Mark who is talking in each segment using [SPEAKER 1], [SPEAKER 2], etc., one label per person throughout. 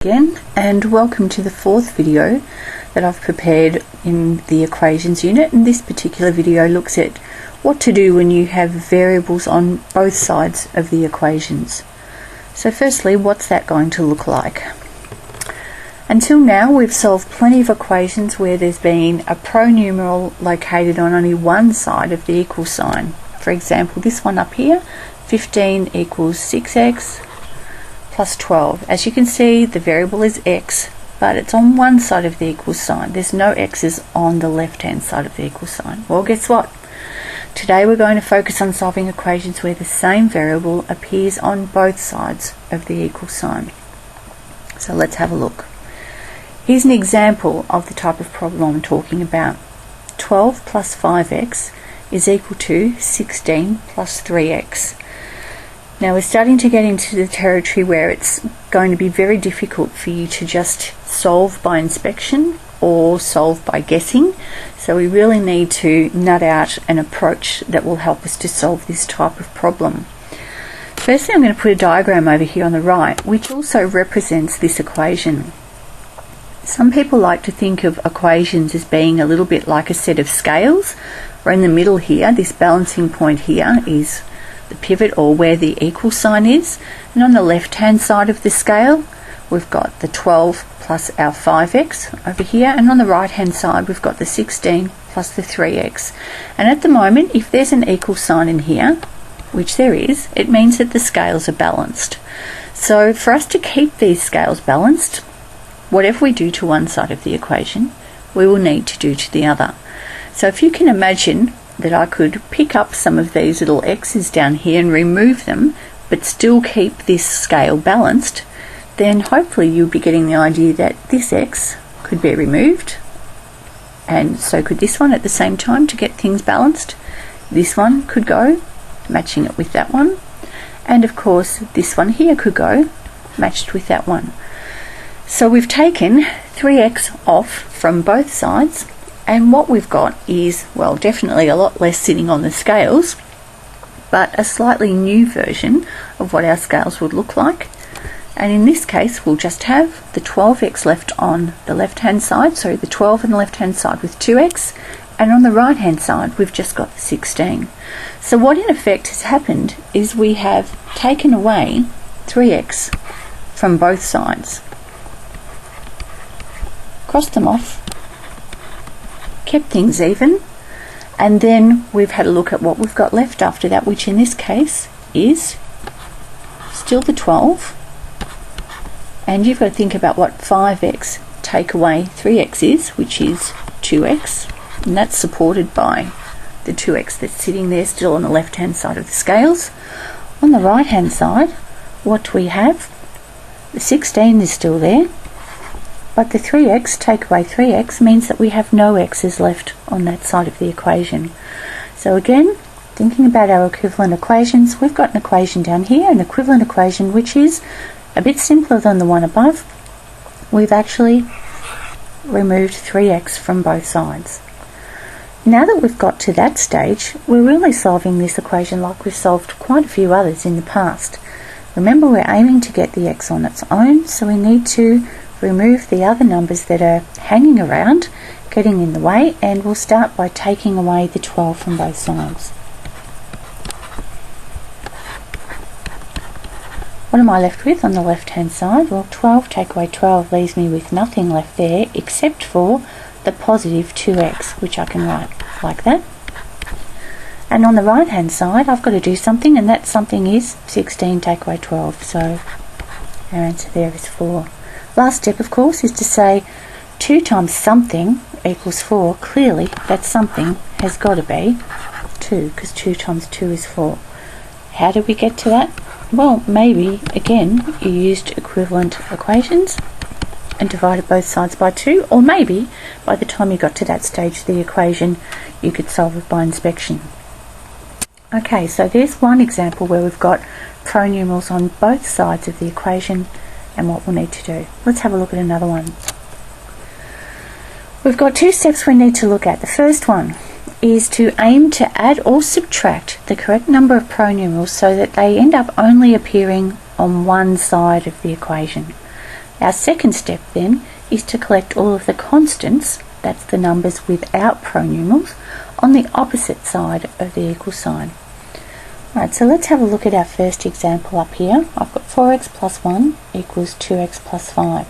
[SPEAKER 1] Again, and welcome to the fourth video that I've prepared in the equations unit, and this particular video looks at what to do when you have variables on both sides of the equations. So firstly, what's that going to look like? Until now we've solved plenty of equations where there's been a pronumeral located on only one side of the equal sign. For example, this one up here, 15 equals 6x plus 12. As you can see, the variable is x, but it's on one side of the equal sign. There's no x's on the left hand side of the equal sign. Well, guess what? Today we're going to focus on solving equations where the same variable appears on both sides of the equal sign. So let's have a look. Here's an example of the type of problem I'm talking about. 12 plus 5x is equal to 16 plus 3x. Now we're starting to get into the territory where it's going to be very difficult for you to just solve by inspection or solve by guessing. So we really need to nut out an approach that will help us to solve this type of problem. Firstly, I'm going to put a diagram over here on the right, which also represents this equation. Some people like to think of equations as being a little bit like a set of scales, where in the middle here, this balancing point here is the pivot, or where the equal sign is, and on the left hand side of the scale we've got the 12 plus our 5x over here, and on the right hand side we've got the 16 plus the 3x. And at the moment, if there's an equal sign in here, which there is, it means that the scales are balanced. So for us to keep these scales balanced, whatever we do to one side of the equation, we will need to do to the other. So if you can imagine that I could pick up some of these little x's down here and remove them, but still keep this scale balanced, then hopefully you'll be getting the idea that this x could be removed, and so could this one at the same time to get things balanced. This one could go, matching it with that one, and of course this one here could go, matched with that one. So we've taken 3x off from both sides, and what we've got is, well, definitely a lot less sitting on the scales, but a slightly new version of what our scales would look like. And in this case we'll just have the 12x left on the left hand side, so the 12 on the left hand side with 2x, and on the right hand side we've just got the 16. So what in effect has happened is we have taken away 3x from both sides, crossed them off, kept things even, and then we've had a look at what we've got left after that, which in this case is still the 12, and you've got to think about what 5x take away 3x is, which is 2x, and that's supported by the 2x that's sitting there still on the left hand side of the scales. On the right hand side, what do we have? The 16 is still there, but the 3x take away 3x means that we have no x's left on that side of the equation. So again, thinking about our equivalent equations, we've got an equation down here, an equivalent equation which is a bit simpler than the one above. We've actually removed 3x from both sides. Now that we've got to that stage, we're really solving this equation like we've solved quite a few others in the past. Remember, we're aiming to get the x on its own, so we need to remove the other numbers that are hanging around, getting in the way, and we'll start by taking away the 12 from both sides. What am I left with on the left hand side? Well, 12 take away 12 leaves me with nothing left there except for the positive 2x, which I can write like that. And on the right hand side I've got to do something, and that something is 16 take away 12, so our answer there is 4. Last step, of course, is to say 2 times something equals 4. Clearly that something has got to be 2, because 2 times 2 is 4. How did we get to that? Well, maybe again you used equivalent equations and divided both sides by 2, or maybe by the time you got to that stage of the equation you could solve it by inspection. Okay, so there's one example where we've got pronumerals on both sides of the equation and what we'll need to do. Let's have a look at another one. We've got 2 steps we need to look at. The first one is to aim to add or subtract the correct number of pronumerals so that they end up only appearing on one side of the equation. Our second step then is to collect all of the constants, that's the numbers without pronumerals, on the opposite side of the equal sign. Right, so let's have a look at our first example up here. I've got 4x plus 1 equals 2x plus 5.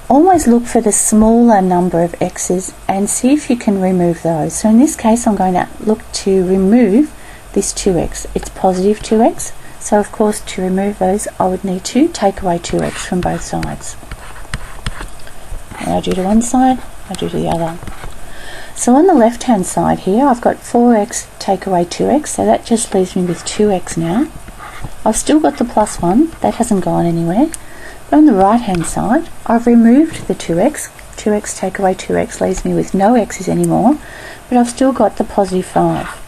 [SPEAKER 1] Always look for the smaller number of x's and see if you can remove those. So in this case I'm going to look to remove this 2x. It's positive 2x, so of course to remove those I would need to take away 2x from both sides. What I do to one side, I do to the other. So on the left hand side here I've got 4x take away 2x, so that just leaves me with 2x now. I've still got the plus 1, that hasn't gone anywhere. But on the right hand side I've removed the 2x. 2x take away 2x leaves me with no x's anymore, but I've still got the positive 5.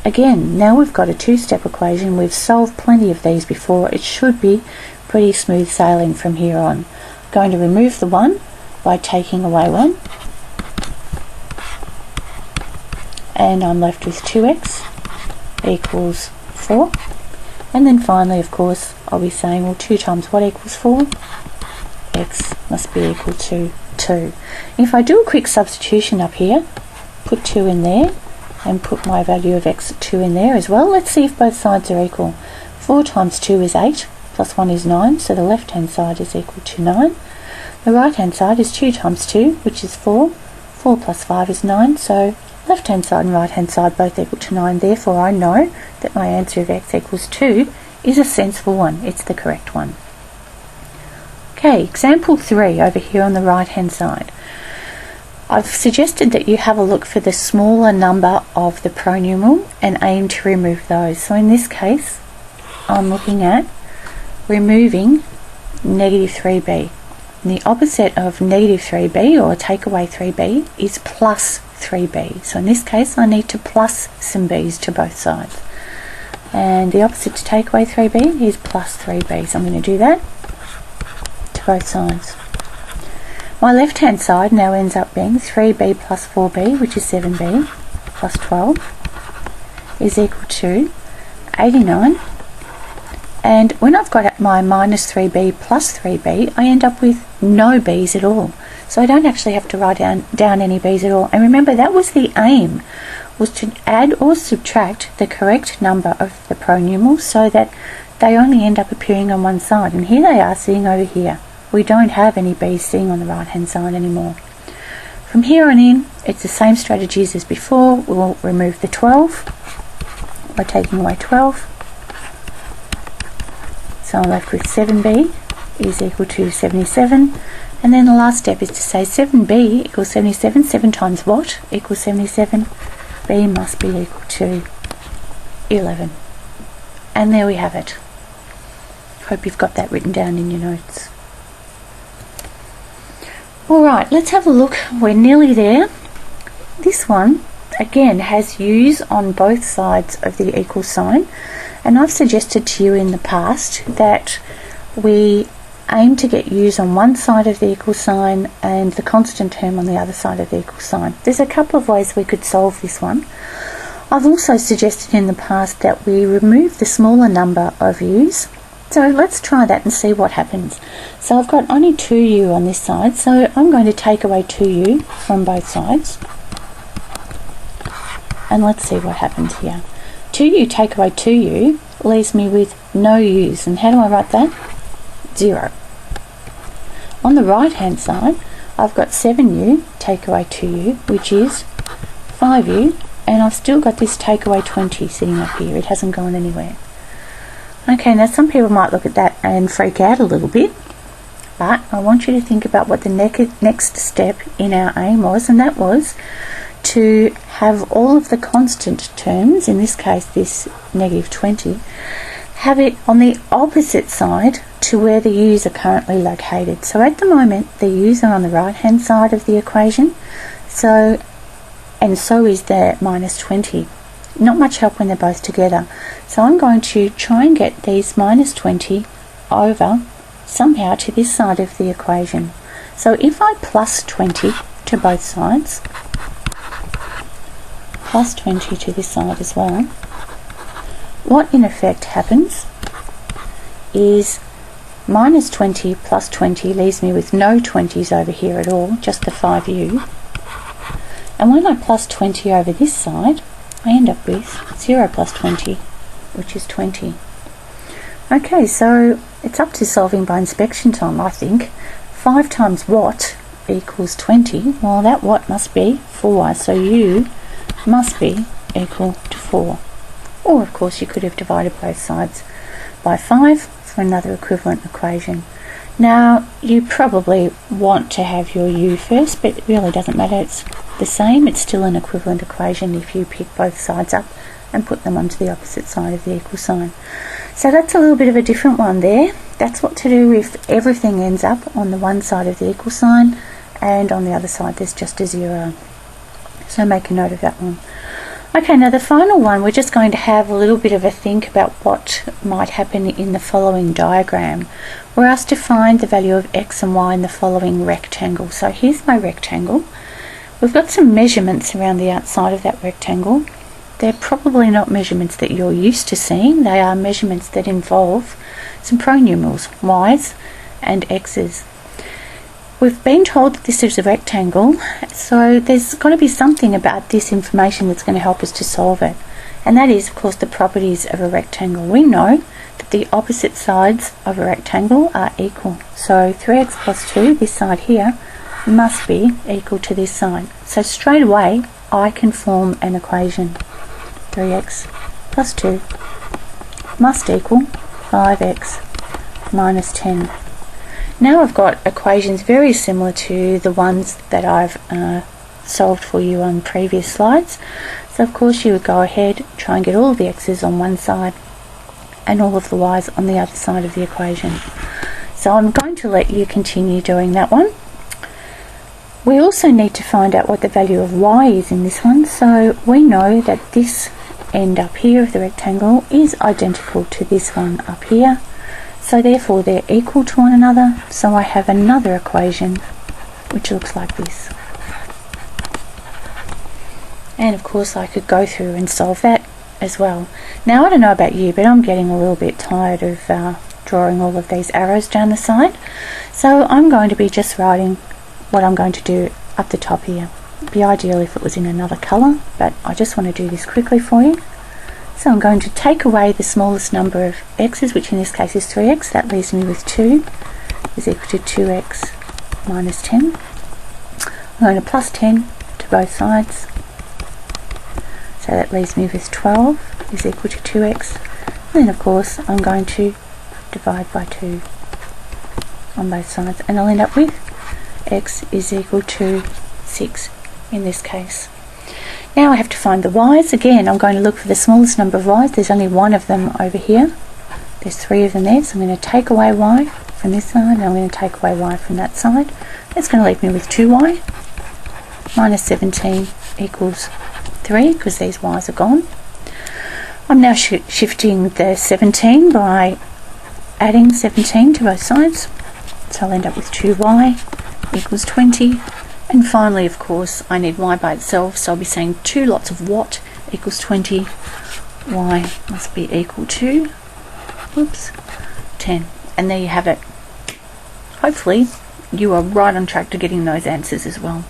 [SPEAKER 1] Again, now we've got a two-step equation. We've solved plenty of these before. It should be pretty smooth sailing from here on. I'm going to remove the 1 by taking away 1. And I'm left with 2x equals 4. And then finally, of course, I'll be saying, well, 2 times what equals 4? X must be equal to 2. If I do a quick substitution up here, put 2 in there, and put my value of x 2 in there as well, let's see if both sides are equal. 4 times 2 is 8, plus 1 is 9, so the left hand side is equal to 9. The right hand side is 2 times 2, which is 4. 4 plus 5 is 9, so left hand side and right hand side both equal to 9. Therefore I know that my answer of x equals 2 is a sensible one. It's the correct one. Okay, example 3 over here on the right hand side. I've suggested that you have a look for the smaller number of the pronumeral and aim to remove those. So in this case I'm looking at removing negative 3b. And the opposite of negative 3b, or take away 3b, is plus 3b. So in this case I need to plus some b's to both sides. And the opposite to take away 3b is plus 3b. So I'm going to do that to both sides. My left hand side now ends up being 3b plus 4b, which is 7b, plus 12, is equal to 89. And when I've got my minus 3b plus 3b, I end up with no b's at all. So I don't actually have to write down any b's at all. And remember, that was the aim, was to add or subtract the correct number of the pronumerals so that they only end up appearing on one side. And here they are sitting over here. We don't have any b's sitting on the right hand side anymore. From here on in, it's the same strategies as before. We'll remove the 12 by taking away 12. So I'm left with 7b is equal to 77. And then the last step is to say 7b equals 77. 7 times what equals 77? b must be equal to 11. And there we have it. Hope you've got that written down in your notes. Alright, let's have a look. We're nearly there. This one, again, has u's on both sides of the equal sign. And I've suggested to you in the past that we aim to get u's on one side of the equal sign and the constant term on the other side of the equal sign. There's a couple of ways we could solve this one. I've also suggested in the past that we remove the smaller number of u's. So let's try that and see what happens. So I've got only 2u on this side, so I'm going to take away 2u from both sides. And let's see what happens here. 2u take away 2u leaves me with no u's. And how do I write that? 0. On the right hand side I've got 7u take away 2u, which is 5u, and I've still got this take away 20 sitting up here. It hasn't gone anywhere. Okay, now some people might look at that and freak out a little bit, but I want you to think about what the next step in our aim was, and that was to have all of the constant terms, in this case this negative 20, have it on the opposite side to where the u's are currently located. So at the moment the u's are on the right hand side of the equation, and so is the minus 20. Not much help when they're both together. So I'm going to try and get these minus 20 over somehow to this side of the equation. So if I plus 20 to both sides, plus 20 to this side as well, what in effect happens is Minus 20 plus 20 leaves me with no 20s over here at all, just the 5u. And when I plus 20 over this side, I end up with 0 plus 20, which is 20. Okay, so it's up to solving by inspection time, I think. 5 times what equals 20? Well, that what must be 4, so u must be equal to 4. Or, of course, you could have divided both sides by 5 for another equivalent equation. Now, you probably want to have your u first, but it really doesn't matter. It's the same. It's still an equivalent equation if you pick both sides up and put them onto the opposite side of the equal sign. So that's a little bit of a different one there. That's what to do if everything ends up on the one side of the equal sign and on the other side there's just a 0. So make a note of that one. Okay, now the final one, we're just going to have a little bit of a think about what might happen in the following diagram. We're asked to find the value of x and y in the following rectangle. So here's my rectangle. We've got some measurements around the outside of that rectangle. They're probably not measurements that you're used to seeing. They are measurements that involve some pronumerals, y's and x's. We've been told that this is a rectangle, so there's got to be something about this information that's going to help us to solve it. And that is, of course, the properties of a rectangle. We know that the opposite sides of a rectangle are equal. So 3x plus 2, this side here, must be equal to this side. So straight away, I can form an equation. 3x plus 2 must equal 5x minus 10. Now I've got equations very similar to the ones that I've solved for you on previous slides. So of course you would go ahead, try and get all the x's on one side and all of the y's on the other side of the equation. So I'm going to let you continue doing that one. We also need to find out what the value of y is in this one. So we know that this end up here of the rectangle is identical to this one up here. So therefore they're equal to one another, so I have another equation which looks like this. And of course I could go through and solve that as well. Now I don't know about you, but I'm getting a little bit tired of drawing all of these arrows down the side. So I'm going to be just writing what I'm going to do up the top here. It'd be ideal if it was in another colour, but I just want to do this quickly for you. So I'm going to take away the smallest number of x's, which in this case is 3x. That leaves me with 2 is equal to 2x minus 10. I'm going to plus 10 to both sides. So that leaves me with 12 is equal to 2x. And then of course I'm going to divide by 2 on both sides. And I'll end up with x is equal to 6 in this case. Now I have to find the y's. Again, I'm going to look for the smallest number of y's. There's only one of them over here. There's 3 of them there, so I'm going to take away y from this side, and I'm going to take away y from that side. That's going to leave me with 2y. Minus 17 equals 3, because these y's are gone. I'm now shifting the 17 by adding 17 to both sides. So I'll end up with 2y equals 20. And finally, of course, I need y by itself, so I'll be saying 2 lots of what equals 20. Y must be equal to 10. And there you have it. Hopefully, you are right on track to getting those answers as well.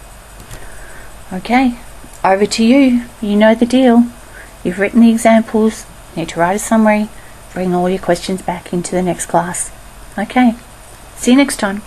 [SPEAKER 1] Okay, over to you. You know the deal. You've written the examples, you need to write a summary, bring all your questions back into the next class. Okay, see you next time.